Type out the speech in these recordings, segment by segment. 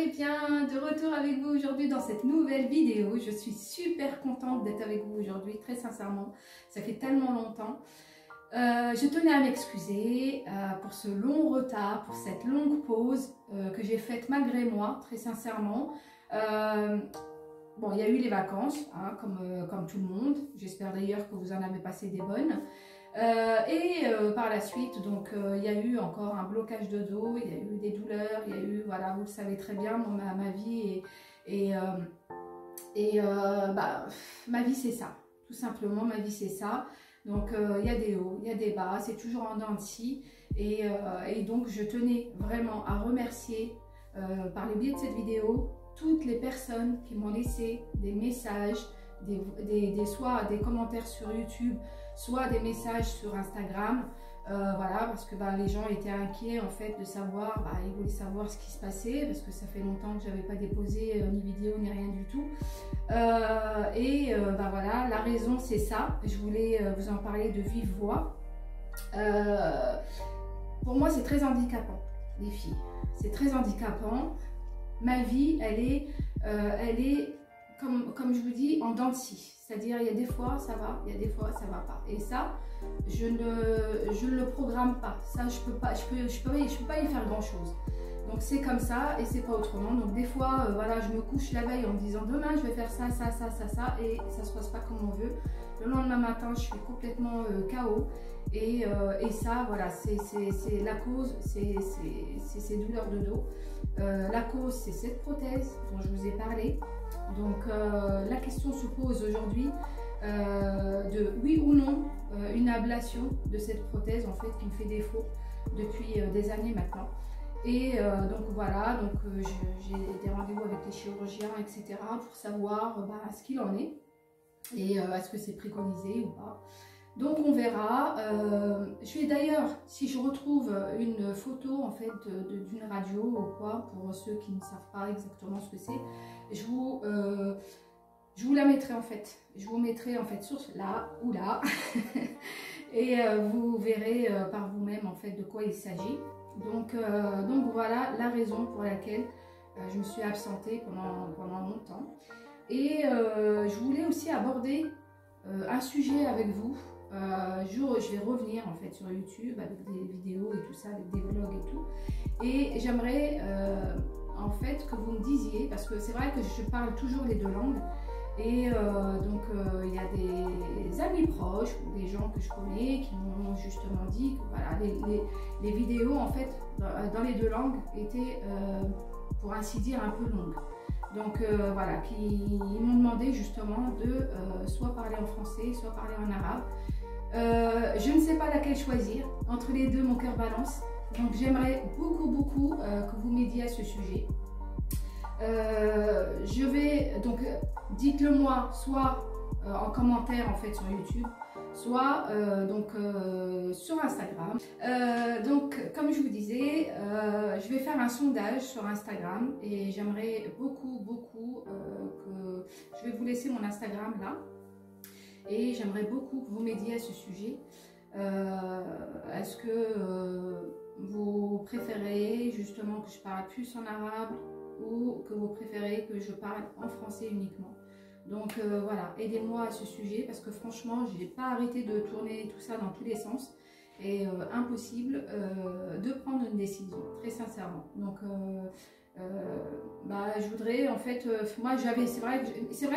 allez bien, de retour avec vous aujourd'hui dans cette nouvelle vidéo. Je suis super contente d'être avec vous aujourd'hui, très sincèrement. Ça fait tellement longtemps. Je tenais à m'excuser pour ce long retard, pour cette longue pause que j'ai faite malgré moi, très sincèrement. Bon, il y a eu les vacances, hein, comme tout le monde. J'espère d'ailleurs que vous en avez passé des bonnes. Par la suite, donc, il y a eu encore un blocage de dos, il y a eu des douleurs, il y a eu, voilà, vous le savez très bien, ma vie ma vie c'est ça, tout simplement, ma vie c'est ça. Donc, il y a des hauts, il y a des bas, c'est toujours en dents de scie. Et donc, je tenais vraiment à remercier, par le biais de cette vidéo, toutes les personnes qui m'ont laissé des messages, soit des commentaires sur YouTube, soit des messages sur Instagram, voilà, parce que les gens étaient inquiets en fait de savoir, ils voulaient savoir ce qui se passait, parce que ça fait longtemps que je n'avais pas déposé ni vidéo ni rien du tout. Voilà, la raison c'est ça, je voulais vous en parler de vive voix. Pour moi c'est très handicapant, les filles, c'est très handicapant. Ma vie, elle est comme je vous dis, en dents de scie. C'est-à-dire, il y a des fois, ça va, il y a des fois, ça va pas. Et ça, je ne le programme pas. Ça, je peux pas y faire grand-chose. Donc, c'est comme ça et c'est pas autrement. Donc, des fois, voilà, je me couche la veille en me disant, demain, je vais faire ça, ça, ça, ça, ça. Et ça se passe pas comme on veut. Le lendemain matin, je suis complètement KO. Et ça, voilà, c'est la cause, c'est ces douleurs de dos. La cause, c'est cette prothèse dont je vous ai parlé. Donc, la question se pose aujourd'hui de oui ou non une ablation de cette prothèse en fait qui me fait défaut depuis des années maintenant. Et donc voilà, donc j'ai des rendez-vous avec les chirurgiens, etc. pour savoir ce qu'il en est et est-ce que c'est préconisé ou pas. Donc on verra. Je vais d'ailleurs, si je retrouve une photo en fait d'une radio ou quoi, pour ceux qui ne savent pas exactement ce que c'est, je vous la mettrai en fait. Je vous mettrai en fait sur là ou là et vous verrez par vous-même en fait de quoi il s'agit. Donc voilà la raison pour laquelle je me suis absentée pendant longtemps. Et je voulais aussi aborder un sujet avec vous. Je vais revenir en fait sur YouTube avec des vidéos et tout ça, avec des vlogs et tout. Et j'aimerais en fait que vous me disiez, parce que c'est vrai que je parle toujours les deux langues. Et il y a des amis proches ou des gens que je connais qui m'ont justement dit que voilà, les vidéos en fait dans les deux langues étaient pour ainsi dire un peu longues. Donc voilà, ils m'ont demandé justement de soit parler en français, soit parler en arabe. Je ne sais pas laquelle choisir, entre les deux mon cœur balance. Donc j'aimerais beaucoup que vous m'aidiez à ce sujet. Je vais donc dites-le moi soit en commentaire en fait sur YouTube, soit sur Instagram. Donc comme je vous disais, je vais faire un sondage sur Instagram et j'aimerais beaucoup que je vais vous laisser mon Instagram là et j'aimerais beaucoup que vous m'aidiez à ce sujet. Est-ce que vous préférez justement que je parle plus en arabe ou que vous préférez que je parle en français uniquement? Donc voilà, aidez-moi à ce sujet parce que franchement, je n'ai pas arrêté de tourner tout ça dans tous les sens et impossible de prendre une décision, très sincèrement. Donc je voudrais en fait, moi j'avais, c'est vrai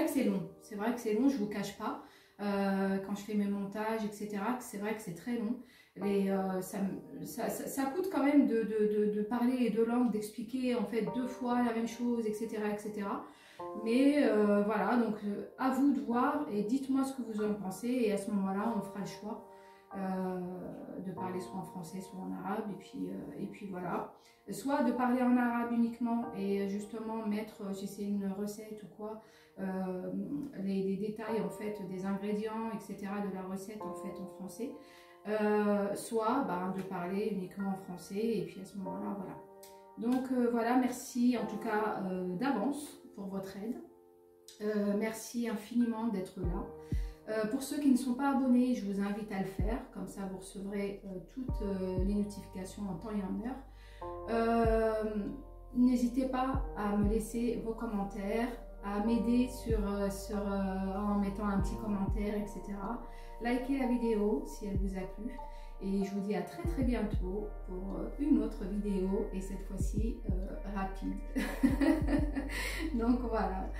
que c'est long, je vous cache pas. Quand je fais mes montages, etc., c'est vrai que c'est très long. Et ça coûte quand même de parler les deux langues, d'expliquer en fait deux fois la même chose, etc. Mais voilà, donc à vous de voir et dites-moi ce que vous en pensez et à ce moment-là, on fera le choix de parler soit en français, soit en arabe et puis voilà. Soit de parler en arabe uniquement et justement mettre, si c'est une recette ou quoi, les détails en fait des ingrédients, etc. de la recette en fait en français. Soit de parler uniquement en français et puis à ce moment-là, voilà. Donc voilà, merci en tout cas d'avance pour votre aide. Merci infiniment d'être là. Pour ceux qui ne sont pas abonnés, je vous invite à le faire, comme ça vous recevrez toutes les notifications en temps et en heure. n'hésitez pas à me laisser vos commentaires, à m'aider en mettant un petit commentaire, etc. Likez la vidéo si elle vous a plu. Et je vous dis à très bientôt pour une autre vidéo, et cette fois-ci rapide. Donc voilà.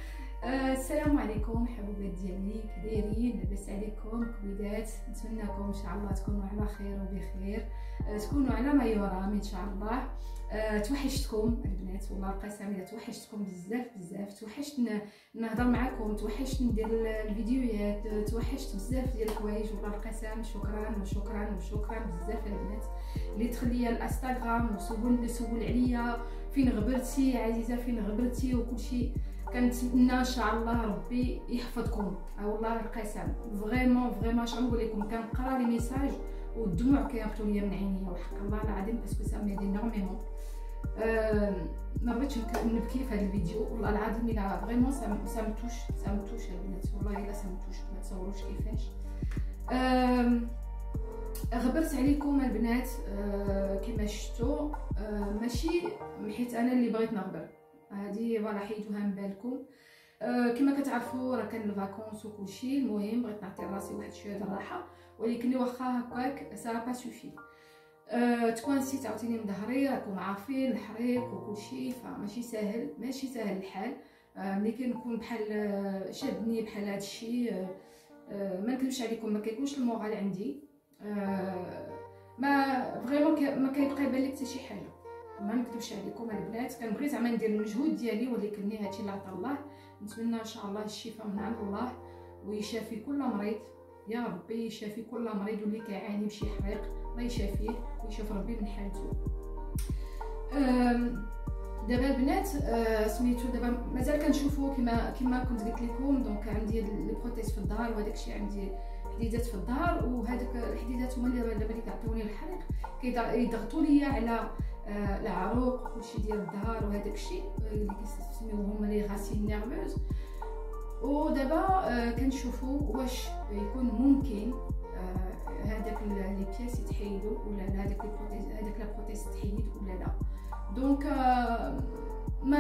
السلام عليكم حبوبات ديالي، كي دايرين؟ لاباس عليكم؟ كويدات؟ نتمنىكم ان شاء الله تكونوا على خير وبخير، تكونوا على ما يرام ان شاء الله. توحشتكم البنات، والله القسم الا توحشتكم بزاف. توحشت نهضر معكم، توحشت ندير الفيديوهات، توحشت بزاف ديال الحوايج، والله القسم. شكرا بزاف البنات اللي تخليا الانستغرام وسول عليا فين غبرتي عزيزه، فين غبرتي وكلشي. كنتمنى ان شاء الله ربي يحفظكم، والله القسم فريمون شنو نقول لكم، كنقرا لي ميساج والدموع كيهبطوا ليا من عينيا، وحق الله العظيم باسكو سا ميدي نورميمون. ما بغيتش نبكي في هذا الفيديو، والله العظيم الا فريمون سا متوش البنات، والله الا سا متوش، ما تصوروش كيفاش. غبرت عليكم البنات كما شفتوا، ماشي حيت انا اللي بغيت نغبر، هذه فوالا حيدوها من بالكم. كما كتعرفوا راه كان الفاكونس وكلشي، المهم بغيت نعطي راسي واحد شويه د الراحه، ولكن واخا هكاك سا با سوفي. تكونسيت عاوتاني من ظهري، راكم عارفين الحريق وكلشي، فماشي ساهل الحال. ملي كنكون بحال شادني بحال هادشي، ما نكذبش عليكم ما كيكونش المورال عندي، ما فريمون ما كيبقى يبان لك حتى شي حاجه، ما نكذبش عليكم البنات. كنبغي زعما ندير المجهود ديالي، ولكن هادشي اللي عطا الله. نتمنى ان شاء الله الشفاء من عند الله، ويشافي كل مريض، يا ربي يشافي كل مريض، واللي كيعاني بشي حريق الله يشافيه ويشوف ربي من حالته. دابا البنات سميتو، دابا مازال كنشوفوا كما كنت قلت لكم. دونك عندي لي بروتيز في الظهر، وهداك الشيء عندي حديدات في الظهر، وهذاك الحديدات هما اللي كيعطيوني الحريق، كيضغطوا ليا على العروق وكلشي ديال الظهر، وهداك الشيء اللي كيسميوهم لي غاسين نيرفوز. ودابا كنشوفوا واش يكون ممكن هذاك لي بياس يتحيدوا ولا لا، هذاك لا بروتيز تحيد ولا لا. دونك ما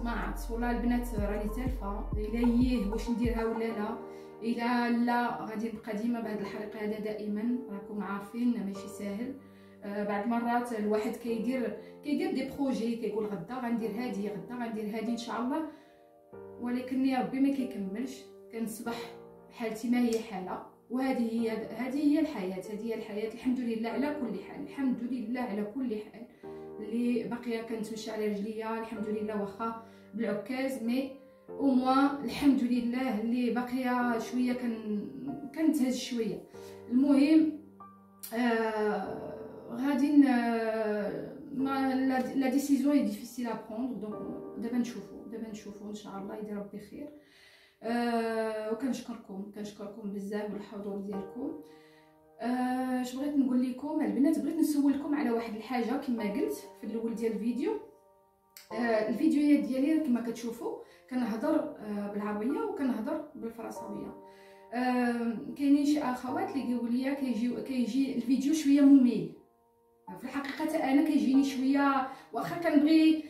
عرفت والله البنات، راني تالفه الا واش نديرها ولا لا. الا لا غادي نبقى ديما بهذا الحريق هذا دائما، راكم عارفين ماشي ساهل. بعض المرات الواحد كيدير دي بروجي، كيقول غدا غندير هادي، غدا غندير هادي ان شاء الله، ولكن يا ربي ما كيكملش. كنصبح حالتي ما هي حاله، وهذه هي الحياه، الحمد لله على كل حال، اللي باقيه كنتمشى على رجليا الحمد لله، واخا بالعكاز مي او موان الحمد لله اللي باقيه شويه كنتهز شويه. المهم غادي لا ديسيزيون اي ديفيسيل ا بروندر. دونك دابا نشوفوا ان شاء الله يدير ربي خير. وكنشكركم بزاف بالحضور ديالكم. اش بغيت نقول لكم البنات، بغيت نسولكم على واحد الحاجه كما قلت في الاول ديال الفيديو. الفيديوهات ديالي كما كتشوفوا كنهضر بالعربيه وكنهضر بالفرنساويه. كاينين شي اخوات اللي قالوا لي كيجي الفيديو شويه ممل. في الحقيقه انا كيجيني شويه، واخا كنبغي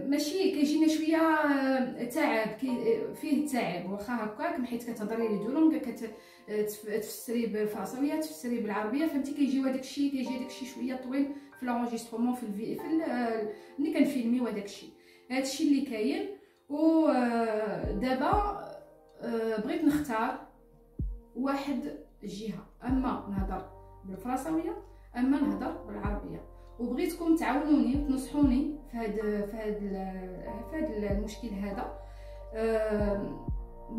ماشي كيجينا شويه تعب، فيه التعب، واخا هكاك حيت كتهضري لي دو لونغ، تفسري بالفرنساويه تفسري بالعربيه، فهمتي. كيجي داك الشيء شويه طويل في لونجسترومون، ملي كنفيلمي وداك الشيء. هادشي اللي كاين. ودابا بغيت نختار واحد الجهه، اما نهضر بالفرنساويه اما نهضر بالعربيه، وبغيتكم تعاونوني وتنصحوني في هذا المشكل هذا،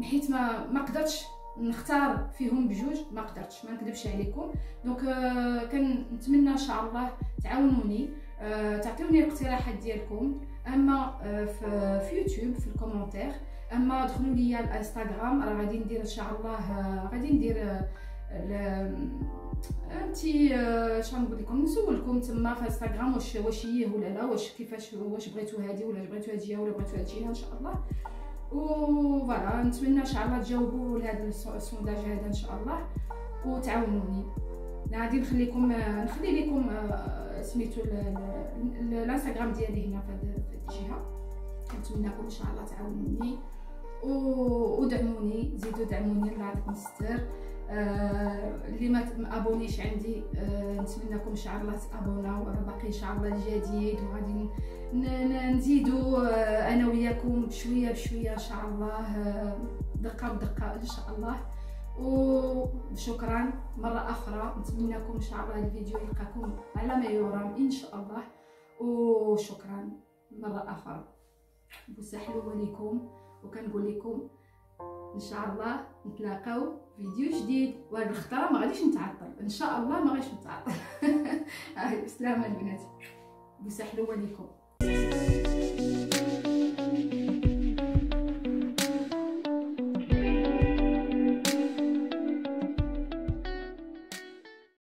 حيت ما قدرتش نختار فيهم بجوج، ما قدرتش، ما نكذبش عليكم. دونك كنتمنى ان شاء الله تعاونوني، تعطيوني الاقتراحات ديالكم، اما في يوتيوب في الكومونتير، اما دخلوا لي الانستغرام، راه غادي ندير ان شاء الله، غادي ندير انتي شنو نقول لكم، نسولكم تما في انستغرام واش هي ولا لا، كيفاش، واش بغيتو هذه ولا بغيتو هادي ولا بغيتو هادشي ان شاء الله. وفوالا نتمنى ان شاء الله تجاوبوا لهذا السونداج هذا ان شاء الله وتعاونوني. غادي نخلي لكم سميتو الانستغرام ديالي هنا في جهه. كنتمنىكم ان شاء الله تعاونوني ودعموني، زيدوا دعموني، الله يعطيكم الستر. اللي ما ابونيش عندي نتمنىكم ان شاء الله تابوناو، راه باقي ان شاء الله الجديد وغادي نزيدوا انا وياكم بشويه بشويه ان شاء الله، دقه بدقه ان شاء الله. وشكرا مره اخرى، نتمنىكم ان شاء الله الفيديو يلقاكم على ما يرام ان شاء الله. وشكرا مره اخرى، بوسه حلوه ليكم، وكنقول لكم ان شاء الله نتلاقاو فيديو جديد. وهاد الخطره ما غاديش نتعطل ان شاء الله، ما غاديش نتعطل. بسلامه البنات، بوسه حلوه ليكم.